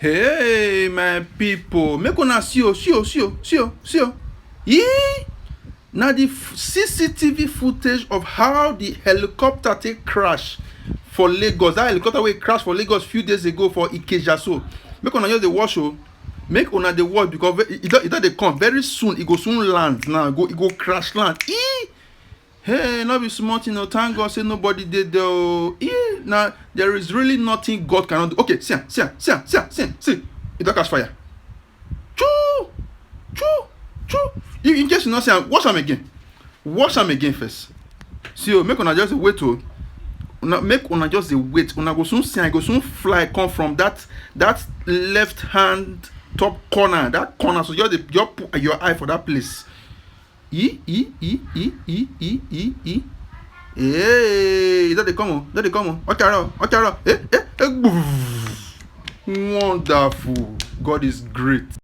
Hey, my people, make una see o. Yee! Now the CCTV footage of how the helicopter take crash for Lagos. That helicopter wey crash for Lagos few days ago for Ikeja so. Make una just dey watch o. Make una dey watch because it don dey come very soon. E go soon land now. E go crash land. Hey, no be small thing o. Thank God say nobody dey there o. Now there is really nothing God cannot do. Okay, see. E don catch fire. Choo. In case you no see am, watch am again. Watch am again first. See o, make una just wait o. Make una just dey wait. Una go soon see am. E go soon fly come from that left hand top corner. That corner. So just put your eye for that place. Hey, that they come on. Okay. Wonderful. God is great.